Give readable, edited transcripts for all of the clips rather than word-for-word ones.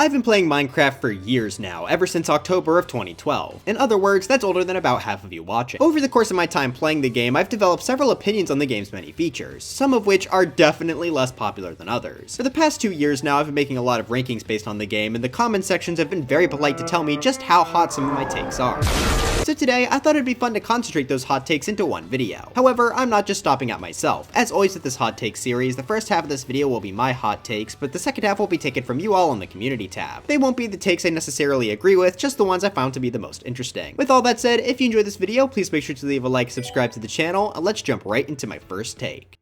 I've been playing Minecraft for years now, ever since October of 2012. In other words, that's older than about half of you watching. Over the course of my time playing the game, I've developed several opinions on the game's many features, some of which are definitely less popular than others. For the past 2 years now, I've been making a lot of rankings based on the game, and the comment sections have been very polite to tell me just how hot some of my takes are. So today, I thought it'd be fun to concentrate those hot takes into one video. However, I'm not just stopping at myself. As always with this hot take series, the first half of this video will be my hot takes, but the second half will be taken from you all on the community tab. They won't be the takes I necessarily agree with, just the ones I found to be the most interesting. With all that said, if you enjoyed this video, please make sure to leave a like, subscribe to the channel, and let's jump right into my first take.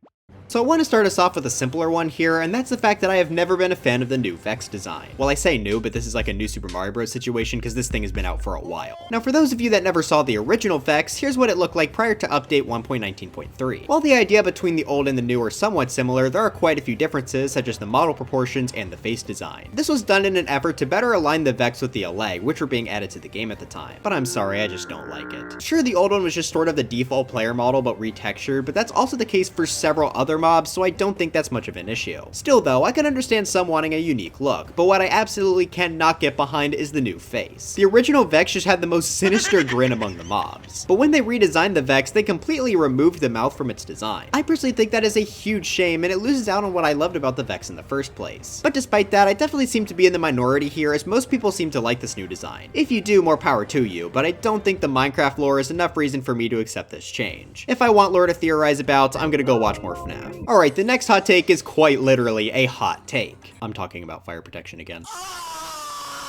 So I want to start us off with a simpler one here, and that's the fact that I have never been a fan of the new Vex design. Well, I say new, but this is like a new Super Mario Bros. Situation because this thing has been out for a while. Now, for those of you that never saw the original Vex, here's what it looked like prior to update 1.19.3. While the idea between the old and the new are somewhat similar, there are quite a few differences, such as the model proportions and the face design. This was done in an effort to better align the Vex with the LA, which were being added to the game at the time. But I'm sorry, I just don't like it. Sure, the old one was just sort of the default player model but retextured, but that's also the case for several other mobs, so I don't think that's much of an issue. Still though, I can understand some wanting a unique look, but what I absolutely cannot get behind is the new face. The original Vex just had the most sinister grin among the mobs, but when they redesigned the Vex, they completely removed the mouth from its design. I personally think that is a huge shame, and it loses out on what I loved about the Vex in the first place. But despite that, I definitely seem to be in the minority here, as most people seem to like this new design. If you do, more power to you, but I don't think the Minecraft lore is enough reason for me to accept this change. If I want lore to theorize about, I'm gonna go watch more FNAF. Alright, the next hot take is quite literally a hot take. I'm talking about fire protection again.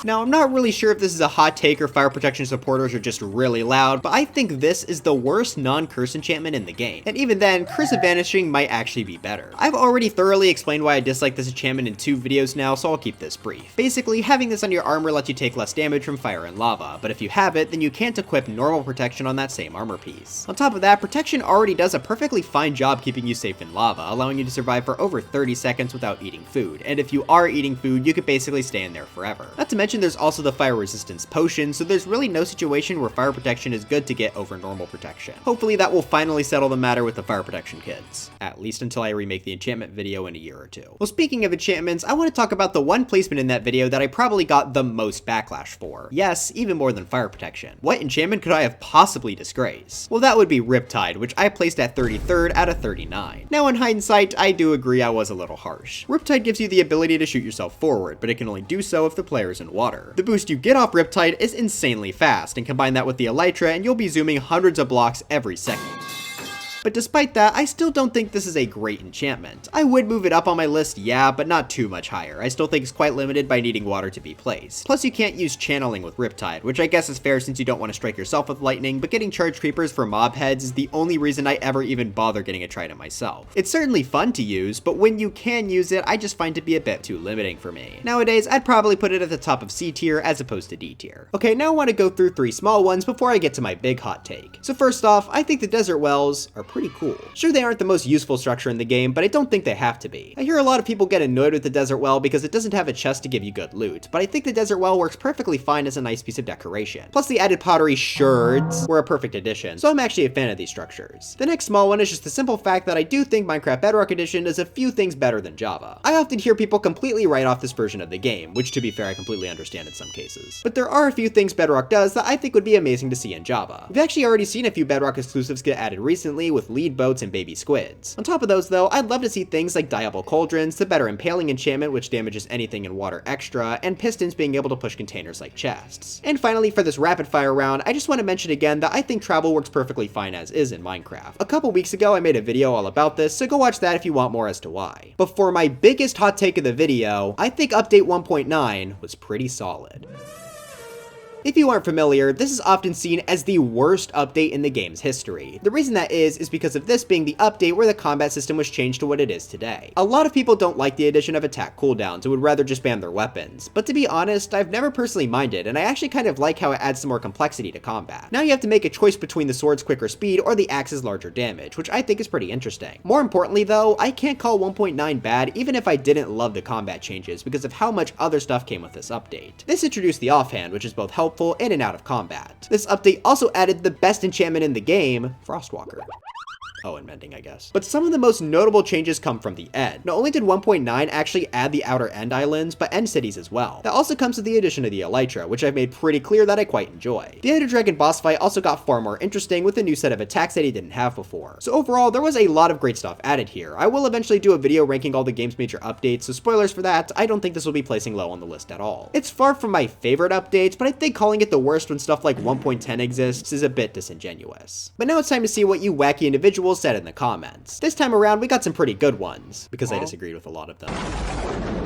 Now, I'm not really sure if this is a hot take or fire protection supporters are just really loud, but I think this is the worst non-curse enchantment in the game. And even then, Curse of Vanishing might actually be better. I've already thoroughly explained why I dislike this enchantment in 2 videos now, so I'll keep this brief. Basically, having this on your armor lets you take less damage from fire and lava, but if you have it, then you can't equip normal protection on that same armor piece. On top of that, protection already does a perfectly fine job keeping you safe in lava, allowing you to survive for over 30 seconds without eating food, and if you are eating food, you could basically stay in there forever. Not to mention there's also the fire resistance potion, so there's really no situation where fire protection is good to get over normal protection. Hopefully that will finally settle the matter with the fire protection kids. At least until I remake the enchantment video in a year or two. Well, speaking of enchantments, I want to talk about the one placement in that video that I probably got the most backlash for. Yes, even more than fire protection. What enchantment could I have possibly disgraced? Well, that would be Riptide, which I placed at 33rd out of 39. Now in hindsight, I do agree I was a little harsh. Riptide gives you the ability to shoot yourself forward, but it can only do so if the player is in water. The boost you get off Riptide is insanely fast, and combine that with the Elytra and you'll be zooming hundreds of blocks every second. But despite that, I still don't think this is a great enchantment. I would move it up on my list, yeah, but not too much higher. I still think it's quite limited by needing water to be placed. Plus you can't use channeling with Riptide, which I guess is fair since you don't want to strike yourself with lightning, but getting charge creepers for mob heads is the only reason I ever even bother getting a trident myself. It's certainly fun to use, but when you can use it, I just find it to be a bit too limiting for me. Nowadays, I'd probably put it at the top of C tier as opposed to D tier. Okay, now I want to go through 3 small ones before I get to my big hot take. So first off, I think the desert wells are pretty cool. Sure, they aren't the most useful structure in the game, but I don't think they have to be. I hear a lot of people get annoyed with the desert well because it doesn't have a chest to give you good loot, but I think the desert well works perfectly fine as a nice piece of decoration. Plus the added pottery shards were a perfect addition, so I'm actually a fan of these structures. The next small one is just the simple fact that I do think Minecraft Bedrock Edition does a few things better than Java. I often hear people completely write off this version of the game, which to be fair I completely understand in some cases. But there are a few things Bedrock does that I think would be amazing to see in Java. We've actually already seen a few Bedrock exclusives get added recently with lead boats and baby squids. On top of those though, I'd love to see things like dyeable cauldrons, the better impaling enchantment which damages anything in water extra, and pistons being able to push containers like chests. And finally, for this rapid fire round, I just want to mention again that I think travel works perfectly fine as is in Minecraft. A couple weeks ago I made a video all about this, so go watch that if you want more as to why. But for my biggest hot take of the video, I think update 1.9 was pretty solid. If you aren't familiar, this is often seen as the worst update in the game's history. The reason that is because of this being the update where the combat system was changed to what it is today. A lot of people don't like the addition of attack cooldowns and would rather just ban their weapons, but to be honest, I've never personally minded, and I actually kind of like how it adds some more complexity to combat. Now you have to make a choice between the sword's quicker speed or the axe's larger damage, which I think is pretty interesting. More importantly though, I can't call 1.9 bad even if I didn't love the combat changes because of how much other stuff came with this update. This introduced the offhand, which is both helpful in and out of combat. This update also added the best enchantment in the game, Frostwalker. Oh, and mending, I guess. But some of the most notable changes come from the end. Not only did 1.9 actually add the outer end islands, but end cities as well. That also comes with the addition of the elytra, which I've made pretty clear that I quite enjoy. The Ender Dragon boss fight also got far more interesting with a new set of attacks that he didn't have before. So overall, there was a lot of great stuff added here. I will eventually do a video ranking all the game's major updates, so spoilers for that, I don't think this will be placing low on the list at all. It's far from my favorite updates, but I think calling it the worst when stuff like 1.10 exists is a bit disingenuous. But now it's time to see what you wacky individuals said in the comments. This time around, we got some pretty good ones, because I disagreed with a lot of them.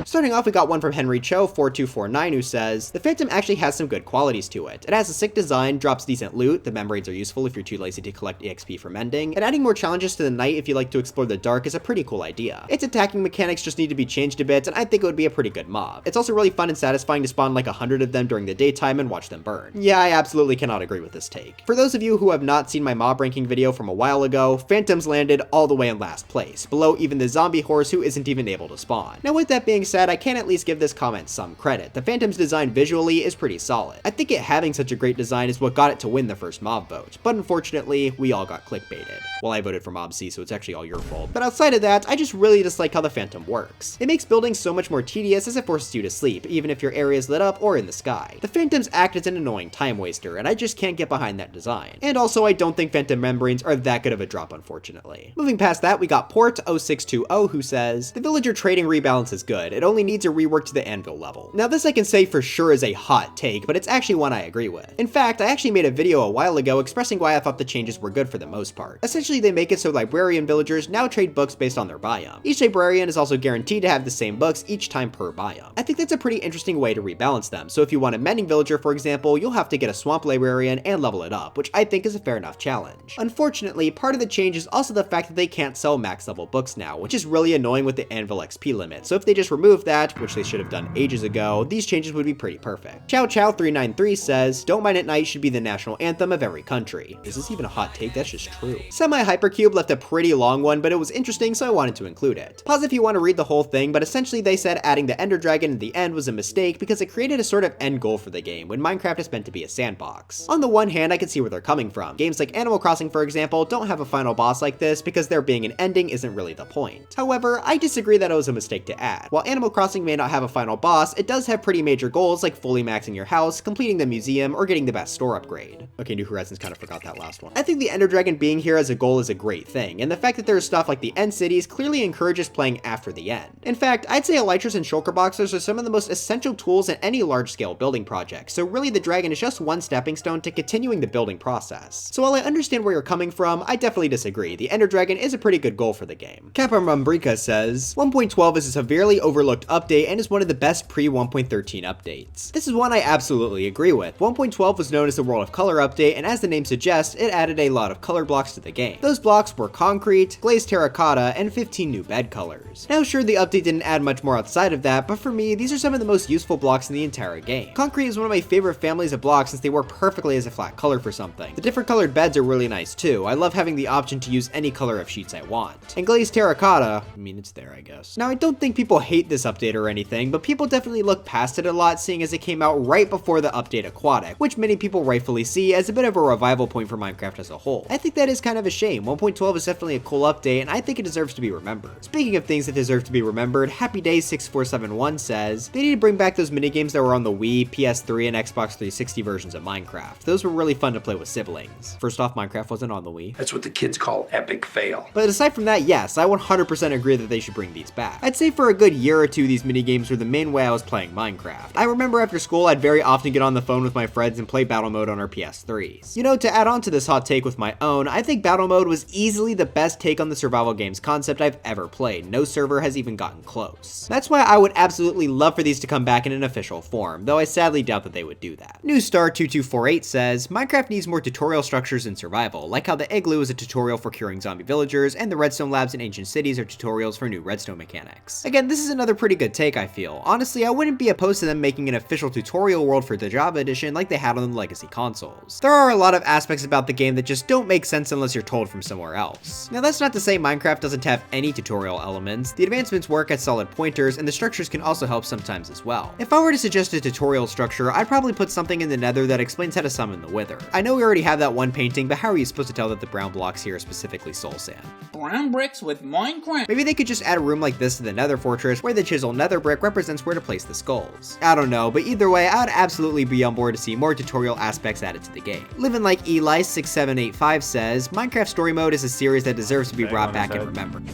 Starting off, we got one from Henry Cho 4249 who says, the Phantom actually has some good qualities to it. It has a sick design, drops decent loot, the membranes are useful if you're too lazy to collect EXP for mending, and adding more challenges to the night if you like to explore the dark is a pretty cool idea. Its attacking mechanics just need to be changed a bit, and I think it would be a pretty good mob. It's also really fun and satisfying to spawn like 100 of them during the daytime and watch them burn. Yeah, I absolutely cannot agree with this take. For those of you who have not seen my mob ranking video from a while ago, Phantoms landed all the way in last place, below even the zombie horse who isn't even able to spawn. Now with that being said, I can at least give this comment some credit. The Phantom's design visually is pretty solid. I think it having such a great design is what got it to win the first mob vote, but unfortunately, we all got clickbaited. Well, I voted for Mob C, so it's actually all your fault. But outside of that, I just really dislike how the Phantom works. It makes building so much more tedious as it forces you to sleep, even if your area is lit up or in the sky. The Phantoms act as an annoying time waster, and I just can't get behind that design. And also, I don't think Phantom membranes are that good of a drop, unfortunately. Moving past that, we got Port 0620 who says, the villager trading rebalance is good. It only needs a rework to the anvil level. Now this I can say for sure is a hot take, but it's actually one I agree with. In fact, I actually made a video a while ago expressing why I thought the changes were good for the most part. Essentially, they make it so librarian villagers now trade books based on their biome. Each librarian is also guaranteed to have the same books each time per biome. I think that's a pretty interesting way to rebalance them, so if you want a mending villager, for example, you'll have to get a swamp librarian and level it up, which I think is a fair enough challenge. Unfortunately, part of the change is also the fact that they can't sell max level books now, which is really annoying with the anvil XP limit, so if they just remove that, which they should have done ages ago, these changes would be pretty perfect. Chow Chow 393 says, Don't Mind at Night should be the national anthem of every country. Is this even a hot take? That's just true. Semi Hypercube left a pretty long one, but it was interesting, so I wanted to include it. Pause if you want to read the whole thing, but essentially they said adding the Ender Dragon at the end was a mistake because it created a sort of end goal for the game when Minecraft is meant to be a sandbox. On the one hand, I can see where they're coming from. Games like Animal Crossing, for example, don't have a final boss like this because there being an ending isn't really the point. However, I disagree that it was a mistake to add. While Animal Crossing may not have a final boss, it does have pretty major goals like fully maxing your house, completing the museum, or getting the best store upgrade. Okay, New Horizons kind of forgot that last one. I think the Ender Dragon being here as a goal is a great thing, and the fact that there's stuff like the end cities clearly encourages playing after the end. In fact, I'd say elytras and shulker boxers are some of the most essential tools in any large-scale building project, so really the dragon is just one stepping stone to continuing the building process. So while I understand where you're coming from, I definitely disagree. The Ender Dragon is a pretty good goal for the game. Kappa Mumbrika says, 1.12 is a severely overlooked update and is one of the best pre-1.13 updates. This is one I absolutely agree with. 1.12 was known as the World of Color update, and as the name suggests, it added a lot of color blocks to the game. Those blocks were concrete, glazed terracotta, and 15 new bed colors. Now sure, the update didn't add much more outside of that, but for me, these are some of the most useful blocks in the entire game. Concrete is one of my favorite families of blocks since they work perfectly as a flat color for something. The different colored beds are really nice too. I love having the option to use any color of sheets I want. And glazed terracotta, I mean, it's there, I guess. Now I don't think people hate this update or anything, but people definitely look past it a lot seeing as it came out right before the update Aquatic, which many people rightfully see as a bit of a revival point for Minecraft as a whole. I think that is kind of a shame. 1.12 is definitely a cool update, and I think it deserves to be remembered. Speaking of things that deserve to be remembered, Happy Day 6471 says, they need to bring back those minigames that were on the Wii, PS3, and Xbox 360 versions of Minecraft. Those were really fun to play with siblings. First off, Minecraft wasn't on the Wii. That's what the kids call epic fail. But aside from that, yes, I 100% agree that they should bring these back. I'd say for a good year or two, these minigames were the main way I was playing Minecraft. I remember after school, I'd very often get on the phone with my friends and play battle mode on our PS3s. You know, to add on to this hot take with my own, I think battle mode was easily the best take on the survival games concept I've ever played. No server has even gotten close. That's why I would absolutely love for these to come back in an official form, though I sadly doubt that they would do that. Newstar2248 says, Minecraft needs more tutorial structures in survival, like how the igloo is a tutorial for curing zombie villagers, and the redstone labs in ancient cities are tutorials for new redstone mechanics. Again, this is another pretty good take, I feel. Honestly, I wouldn't be opposed to them making an official tutorial world for the Java edition like they had on the legacy consoles. There are a lot of aspects about the game that just don't make sense unless you're told from somewhere else. Now that's not to say Minecraft doesn't have any tutorial elements. The advancements work as solid pointers, and the structures can also help sometimes as well. If I were to suggest a tutorial structure, I'd probably put something in the Nether that explains how to summon the Wither. I know we already have that one painting, but how are you supposed to tell that the brown blocks here are specifically soul sand. Brown bricks with Minecraft. Maybe they could just add a room like this to the nether fortress where the chiseled nether brick represents where to place the skulls. I don't know, but either way, I'd absolutely be on board to see more tutorial aspects added to the game. Living Like Eli 6785 says, Minecraft Story Mode is a series that deserves to be brought back and remembered.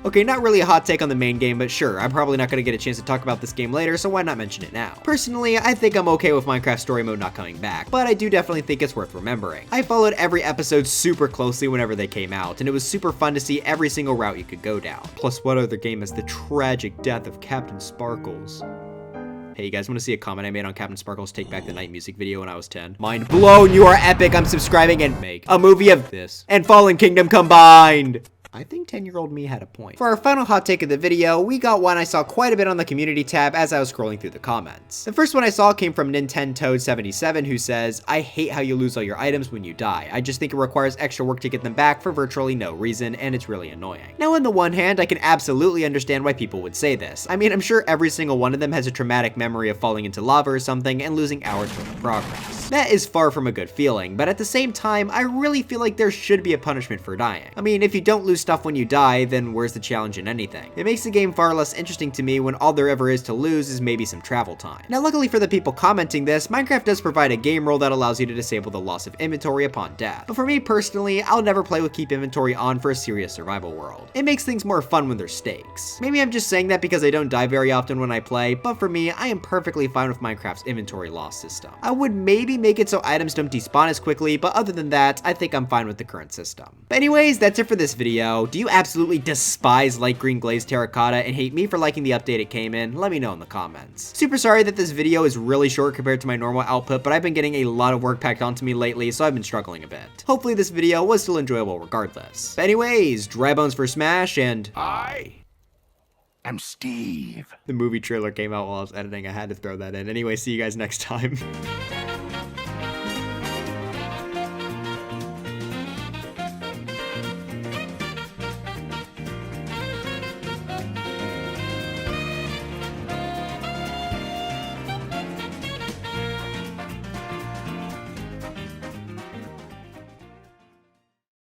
Okay, not really a hot take on the main game, but sure, I'm probably not going to get a chance to talk about this game later, so why not mention it now? Personally, I think I'm okay with Minecraft Story Mode not coming back, but I do definitely think it's worth remembering. I followed every episode super closely whenever they came out, and it was super fun to see every single route you could go down. Plus, what other game has the tragic death of Captain Sparkles? Hey, you guys want to see a comment I made on Captain Sparkle's Take Back the Night music video when I was 10? Mind blown, you are epic, I'm subscribing and make a movie of this and Fallen Kingdom combined. I think 10-year-old me had a point. For our final hot take of the video, we got one I saw quite a bit on the community tab as I was scrolling through the comments. The first one I saw came from Nintendo77 who says, I hate how you lose all your items when you die. I just think it requires extra work to get them back for virtually no reason, and it's really annoying. Now on the one hand, I can absolutely understand why people would say this. I mean, I'm sure every single one of them has a traumatic memory of falling into lava or something and losing hours worth of progress. That is far from a good feeling, but at the same time, I really feel like there should be a punishment for dying. I mean, if you don't lose stuff when you die, then where's the challenge in anything? It makes the game far less interesting to me when all there ever is to lose is maybe some travel time. Now luckily for the people commenting this, Minecraft does provide a game rule that allows you to disable the loss of inventory upon death. But for me personally, I'll never play with keep inventory on for a serious survival world. It makes things more fun when there's stakes. Maybe I'm just saying that because I don't die very often when I play, but for me, I am perfectly fine with Minecraft's inventory loss system. I would maybe make it so items don't despawn as quickly, but other than that, I think I'm fine with the current system. But anyways, that's it for this video. Do you absolutely despise light green glazed terracotta and hate me for liking the update it came in? Let me know in the comments. Super sorry that this video is really short compared to my normal output, but I've been getting a lot of work packed onto me lately, so I've been struggling a bit. Hopefully this video was still enjoyable regardless. But anyways, dry bones for Smash, and I am Steve. The movie trailer came out while I was editing. I had to throw that in. Anyway, see you guys next time.